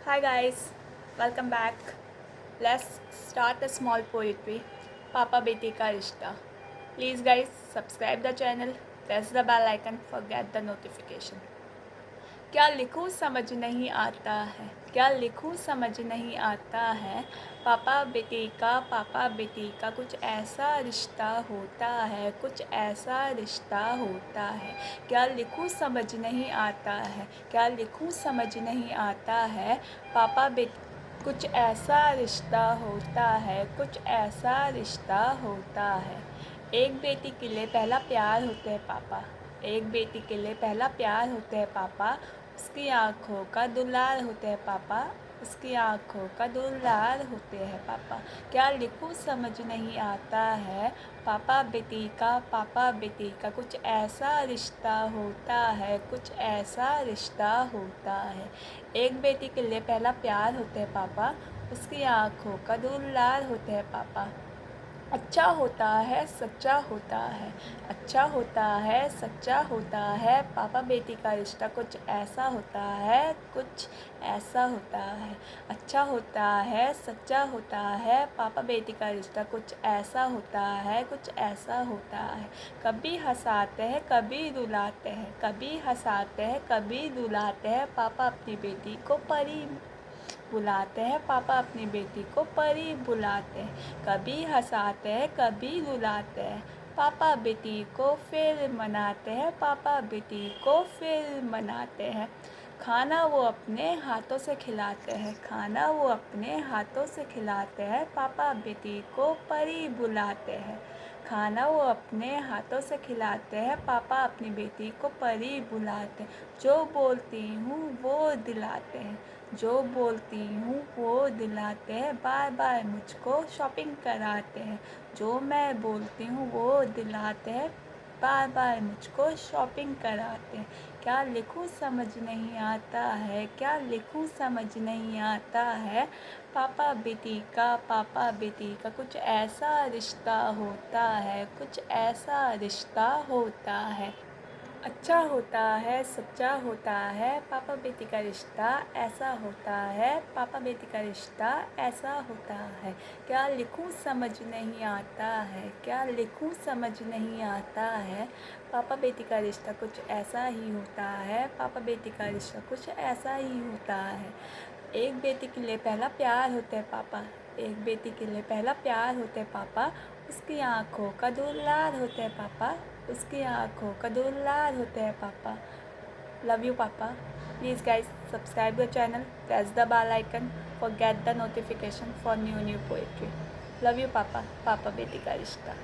Hi guys, welcome back. Let's start a small poetry. Papa Beti Ka Rishta. Please guys, subscribe the channel, press the bell icon, forget the notification. क्या लिखूं समझ नहीं आता है, क्या लिखूं समझ नहीं आता है। पापा बेटी का कुछ ऐसा रिश्ता होता है, कुछ ऐसा रिश्ता होता है। क्या लिखूं समझ नहीं आता है, क्या लिखूं समझ नहीं आता है। पापा बेटी कुछ ऐसा रिश्ता होता है, कुछ ऐसा रिश्ता होता है। एक बेटी के लिए पहला प्यार होते हैं पापा, एक बेटी के लिए पहला प्यार होते हैं पापा। उसकी आँखों का दुलार होते हैं पापा, उसकी आँखों का दुलार होते हैं पापा। क्या लिखूं समझ नहीं आता है। पापा बेटी का कुछ ऐसा रिश्ता होता है, कुछ ऐसा रिश्ता होता है। एक बेटी के लिए पहला प्यार होते हैं पापा, उसकी आँखों का दुलार होते हैं पापा। अच्छा होता है सच्चा होता है, अच्छा होता है सच्चा होता है। पापा बेटी का रिश्ता कुछ ऐसा होता है, कुछ ऐसा होता है। अच्छा होता है सच्चा होता है, पापा बेटी का रिश्ता कुछ ऐसा होता है, कुछ ऐसा होता है। कभी हंसाते हैं कभी रुलाते हैं, कभी हंसाते हैं कभी रुलाते हैं। पापा अपनी बेटी को परी बुलाते हैं, पापा अपनी बेटी को परी बुलाते हैं। कभी हंसाते हैं कभी रुलाते हैं, पापा बेटी को फिर मनाते हैं, पापा बेटी को फिर मनाते हैं। खाना वो अपने हाथों से खिलाते हैं, खाना वो अपने हाथों से खिलाते हैं। पापा बेटी को परी बुलाते हैं, खाना वो अपने हाथों से खिलाते हैं। पापा अपनी बेटी को परी बुलाते हैं। जो बोलती हूँ वो दिलाते हैं, जो बोलती हूँ वो दिलाते हैं। बार बार मुझको शॉपिंग कराते हैं, जो मैं बोलती हूँ वो दिलाते हैं। बार बार मुझको शॉपिंग कराते हैं। क्या लिखूं समझ नहीं आता है, क्या लिखूं समझ नहीं आता है। पापा बेटी का कुछ ऐसा रिश्ता होता है, कुछ ऐसा रिश्ता होता है। अच्छा होता है सच्चा होता है, पापा बेटी का रिश्ता ऐसा होता है, पापा बेटी का रिश्ता ऐसा होता है। क्या लिखूं समझ नहीं आता है, क्या लिखूं समझ नहीं आता है। पापा बेटी का रिश्ता कुछ ऐसा ही होता है, पापा बेटी का रिश्ता कुछ ऐसा ही होता है। एक बेटी के लिए पहला प्यार होता है पापा, एक बेटी के लिए पहला प्यार होता है पापा। उसकी आँखों का दुलार होता है पापा, उसकी आँखों का दुलार होता है पापा। लव यू पापा। Please guys subscribe the channel, press the bell icon for get the notification for new poetry. Love you पापा, पापा बेटी का रिश्ता।